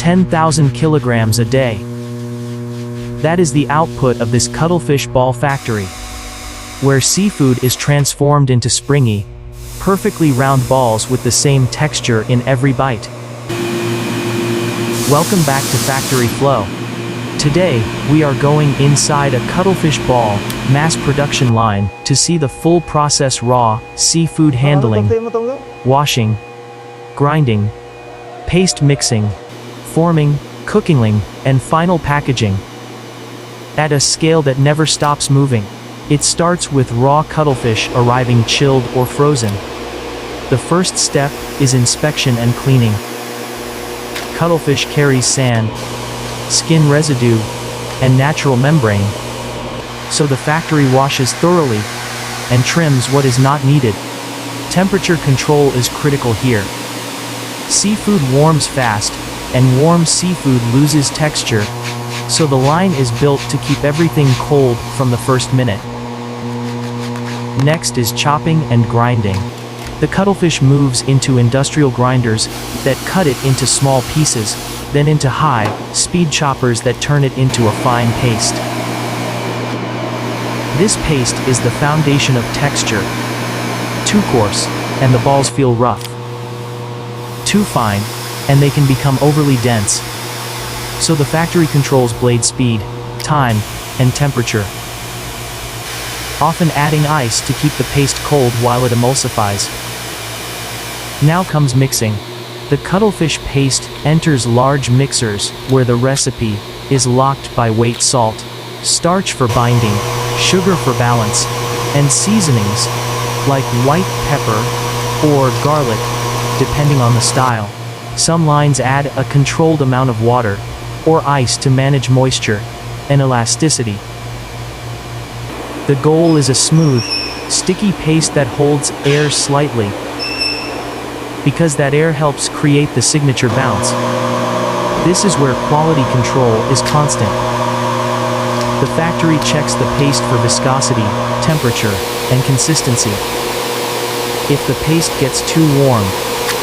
10,000 kilograms a day. That is the output of this cuttlefish ball factory, where seafood is transformed into springy, perfectly round balls with the same texture in every bite. Welcome back to Factory Flow. Today, we are going inside a cuttlefish ball mass production line to see the full process: raw seafood handling, washing, grinding, paste mixing, forming, cooking, and final packaging. At a scale that never stops moving. It starts with raw cuttlefish arriving chilled or frozen. The first step is inspection and cleaning. Cuttlefish carries sand, skin residue, and natural membrane, so the factory washes thoroughly and trims what is not needed. Temperature control is critical here. Seafood warms fast, and warm seafood loses texture, so the line is built to keep everything cold from the first minute. Next is chopping and grinding. The cuttlefish moves into industrial grinders that cut it into small pieces, then into high-speed choppers that turn it into a fine paste. This paste is the foundation of texture. Too coarse, and the balls feel rough. Too fine, and they can become overly dense. So the factory controls blade speed, time, and temperature, often adding ice to keep the paste cold while it emulsifies. Now comes mixing. The cuttlefish paste enters large mixers where the recipe is locked by weight: salt, starch for binding, sugar for balance, and seasonings like white pepper or garlic, depending on the style. Some lines add a controlled amount of water or ice to manage moisture and elasticity. The goal is a smooth, sticky paste that holds air slightly, because that air helps create the signature bounce. This is where quality control is constant. The factory checks the paste for viscosity, temperature, and consistency. If the paste gets too warm,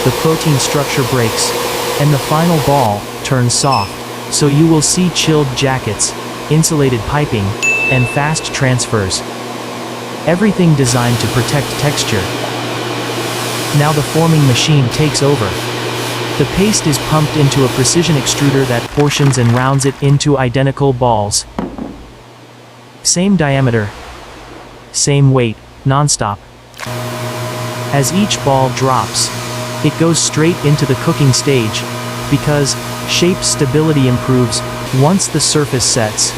the protein structure breaks, and the final ball turns soft. So you will see chilled jackets, insulated piping, and fast transfers. Everything designed to protect texture. Now the forming machine takes over. The paste is pumped into a precision extruder that portions and rounds it into identical balls. Same diameter, same weight, nonstop. As each ball drops, it goes straight into the cooking stage, because shape stability improves once the surface sets.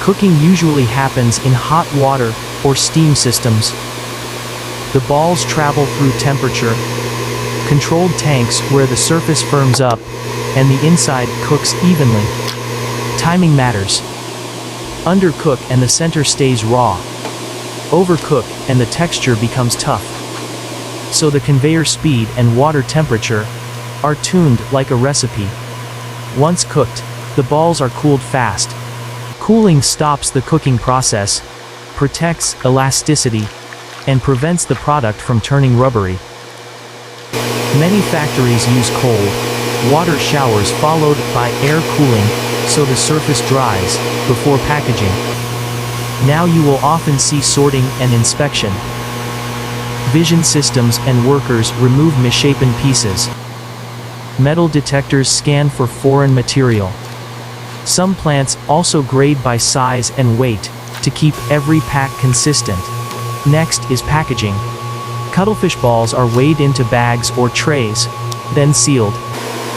Cooking usually happens in hot water or steam systems. The balls travel through temperature controlled tanks where the surface firms up and the inside cooks evenly. Timing matters. Undercook and the center stays raw. Overcook and the texture becomes tough. So the conveyor speed and water temperature are tuned like a recipe. Once cooked, the balls are cooled fast. Cooling stops the cooking process, protects elasticity, and prevents the product from turning rubbery. Many factories use cold water showers followed by air cooling so the surface dries before packaging. Now you will often see sorting and inspection. Vision systems and workers remove misshapen pieces. Metal detectors scan for foreign material. Some plants also grade by size and weight to keep every pack consistent. Next is packaging. Cuttlefish balls are weighed into bags or trays, then sealed,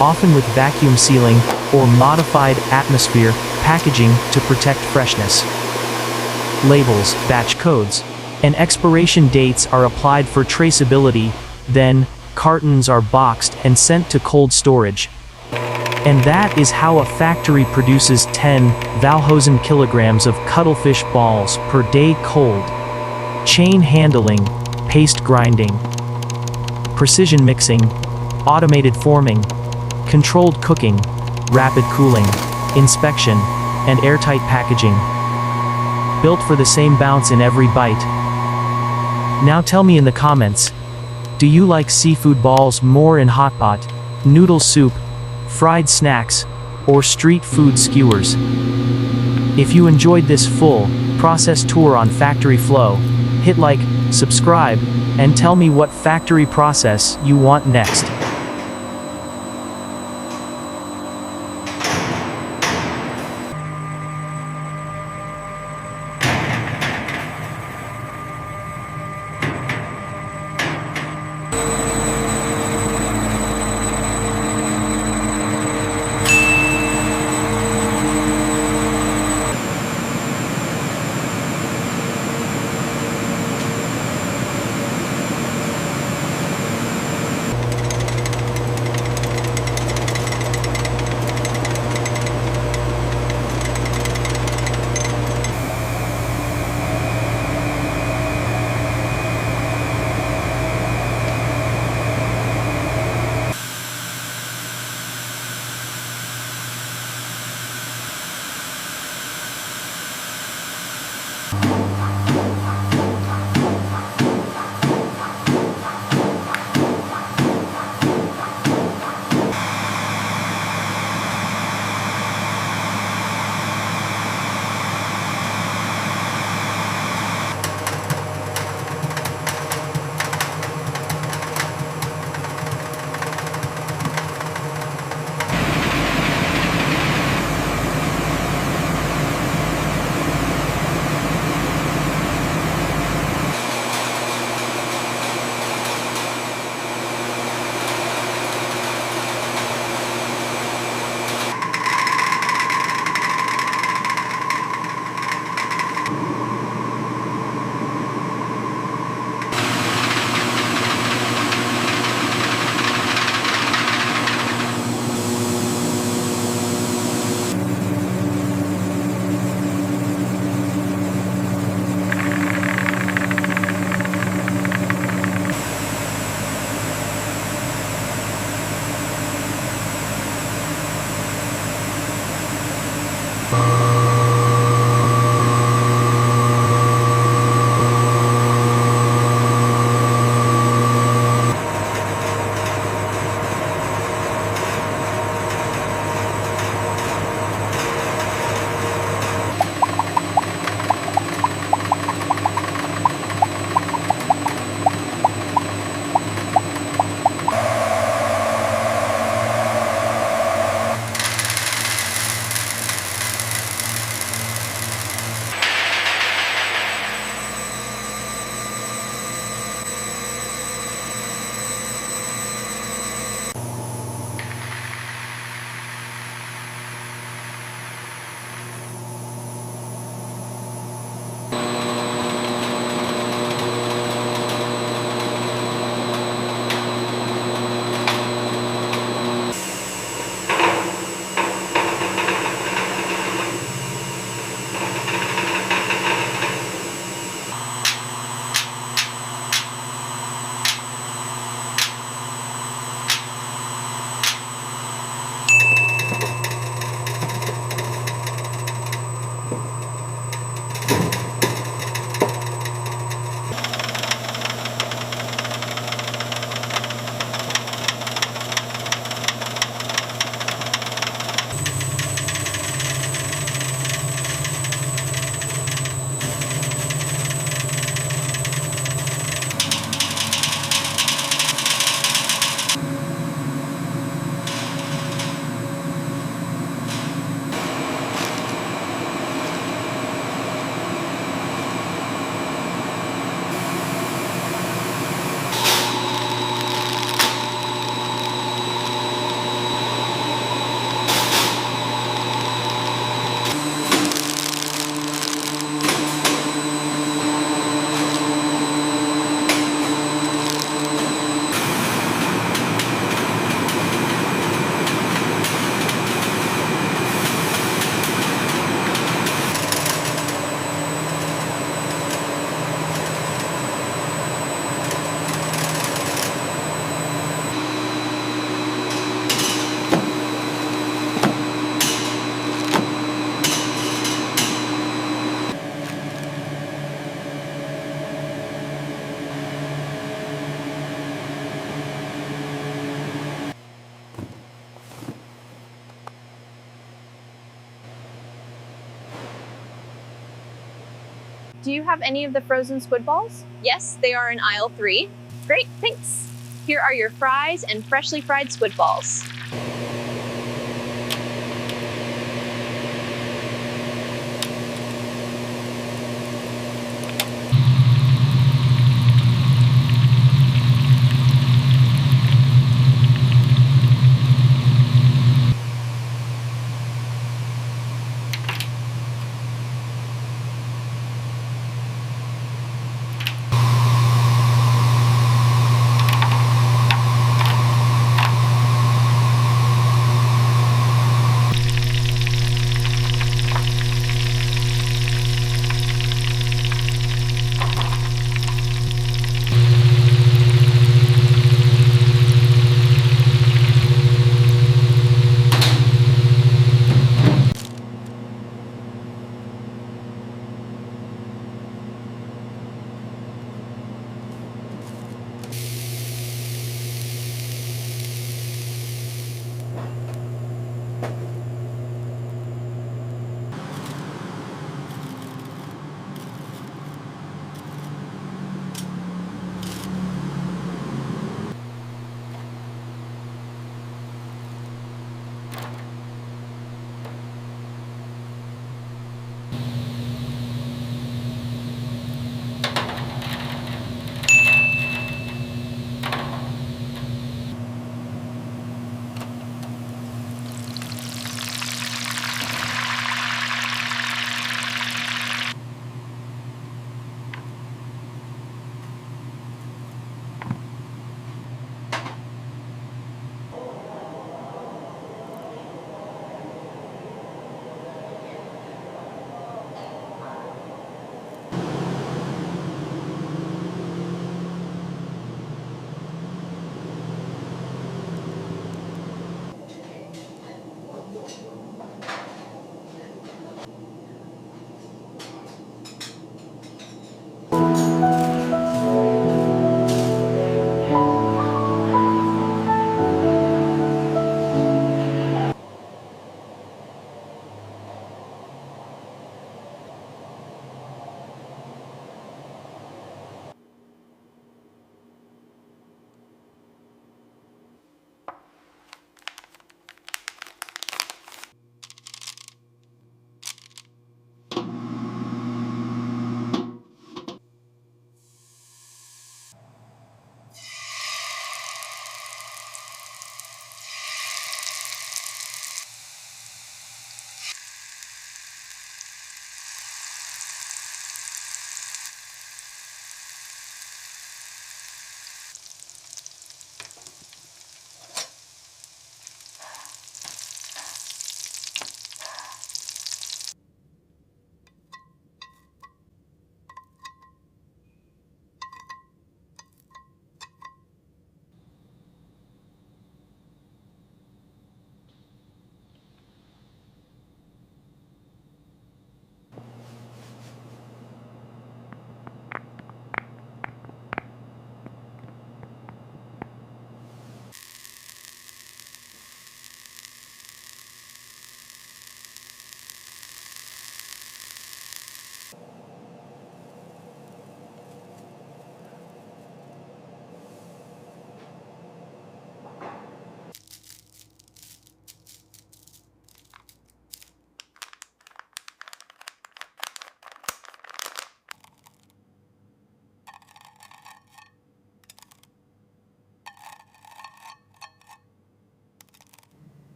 often with vacuum sealing or modified atmosphere packaging to protect freshness. Labels, batch codes, and expiration dates are applied for traceability, then cartons are boxed and sent to cold storage. And that is how a factory produces 10,000 kilograms of cuttlefish balls per day cold. Chain handling, paste grinding, precision mixing, automated forming, controlled cooking, rapid cooling, inspection, and airtight packaging. Built for the same bounce in every bite. Now tell me in the comments, do you like seafood balls more in hot pot, noodle soup, fried snacks, or street food skewers. If you enjoyed this full, process tour on factory flow, hit like, subscribe, and tell me what factory process you want next. Do you have any of the frozen squid balls? Yes, they are in aisle 3. Great, thanks. Here are your fries and freshly fried squid balls.